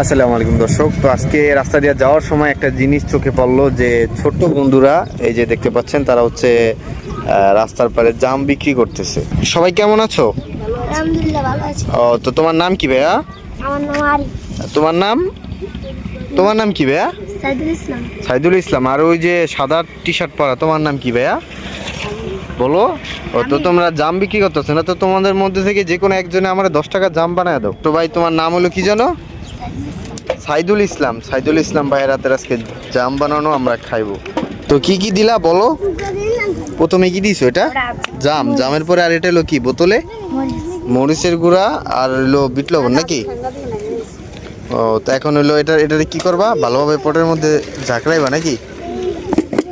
আসসালামু আলাইকুম দর্শক। তো আজকে রাস্তা দিয়ে যাওয়ার সময় একটা জিনিস চোখে পড়লো যে ছোট্ট বন্ধুরা এই যে দেখতে পাচ্ছেন তারা হচ্ছে রাস্তার পারে জাম বিক্রি করতেছে। সবাই কেমন আছো? আলহামদুলিল্লাহ ভালো আছি। ও তো তোমার নাম কি ভাইয়া? আমার নাম আরিফ। তোমার নাম কি ভাইয়া? সাইদুল ইসলাম। সাইদুল ইসলাম। আর ওই যে সাদা টি শার্ট পরা তোমার নাম কি ভাইয়া? বলো। ও তো তোমরা জাম বিক্রি করতেছো না, তো তোমাদের মধ্যে থেকে যে কোনো একজনে আমার 10 টাকা জাম বানায় দাও তো। ভাই তোমার নাম হলো কি জানো? সাইদুল ইসলাম। সাইদুল ইসলাম ভাইয়ের হাতের আজকে জাম বানানো আমরা খাইবো। তো কি কি দিলা বলো? প্রথমে কি দিছো? এটা জামের পরে আর এটা হলো কি বোতলে? মরিচের গুঁড়া আর হলো বিট লবণ নাকি? ও তো এখন হলো এটাতে কি করবা? ভালোভাবে পটের মধ্যে ঝাঁকড়াইবা নাকি?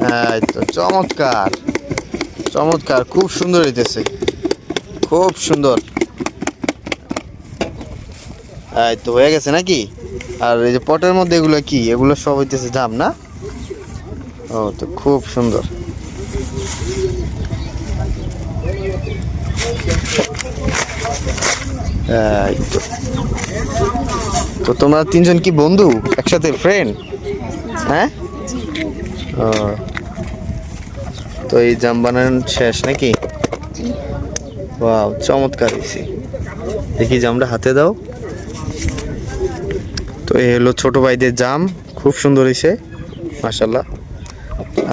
হ্যাঁ তো চমৎকার চমৎকার, খুব সুন্দর হইতেছে, খুব সুন্দর। এই তো হয়ে গেছে নাকি? আর এই যে পটের মধ্যে এগুলো কি? এগুলো সব হইতেছে জাম না? ও তো খুব সুন্দর। এই তো তোমরা তিনজন কি বন্ধু, একসাথে ফ্রেন্ড? হ্যাঁ। ও তো এই জাম বানানো শেষ নাকি? ওয়াও চমৎকার হয়েছে। দেখি জামটা হাতে দাও। তো এই হলো ছোট ভাইদের জাম, খুব সুন্দর হয়েছে মাশাআল্লাহ।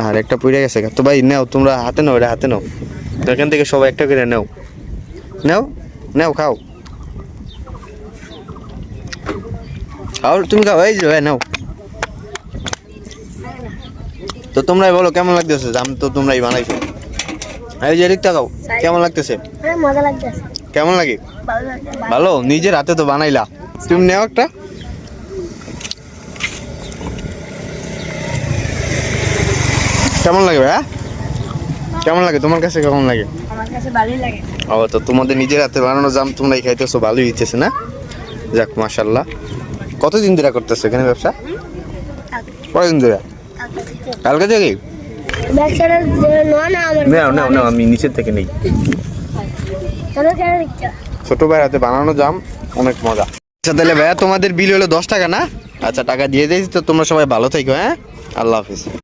আর একটা পড়ে গেছে। তো ভাই নাও, তোমরা হাতে নাও, এটা হাতে নাও। তো এখান থেকে সবাই একটা করে নাও, নাও নাও, খাও খাও, তুমি খাও। এই যে নাও। তো তোমরাই বলো কেমন লাগতেছে জাম? তো তোমরাই বানাইছো। এই যে দিকটা খাও, কেমন লাগতেছে? মজা লাগতেছে। কেমন লাগে? ভালো লাগতেছে। ভালো, নিজের হাতে তো বানাইলা। তুমি নেও একটা। কেমন লাগে ভাইয়া? কেমন লাগে তোমার কাছে? কেমন লাগে? আমার কাছে ভালোই লাগে। ও তো তোমাদের নিজের হাতে বানানো জাম তোমরাই খাইতেছো, ভালোই হইতেছে না? যাক মাশাআল্লাহ। কতদিন ধরে করতেছো এখানে ব্যবসা? কতদিন ধরে? কালকে থেকে? ব্যবসাটা না আমার নাও নাও নাও, আমি নিচের থেকে নেই। তোমরা কেন দিচ্ছ? ছোট ভাইয়ের হাতে বানানো জাম অনেক মজা। আচ্ছা তাহলে ভাইয়া তোমাদের বিল হলো 10 টাকা না? আচ্ছা টাকা দিয়ে দিয়েছি। তো তোমরা সবাই ভালো থেকো। হ্যাঁ, আল্লাহ হাফিজ।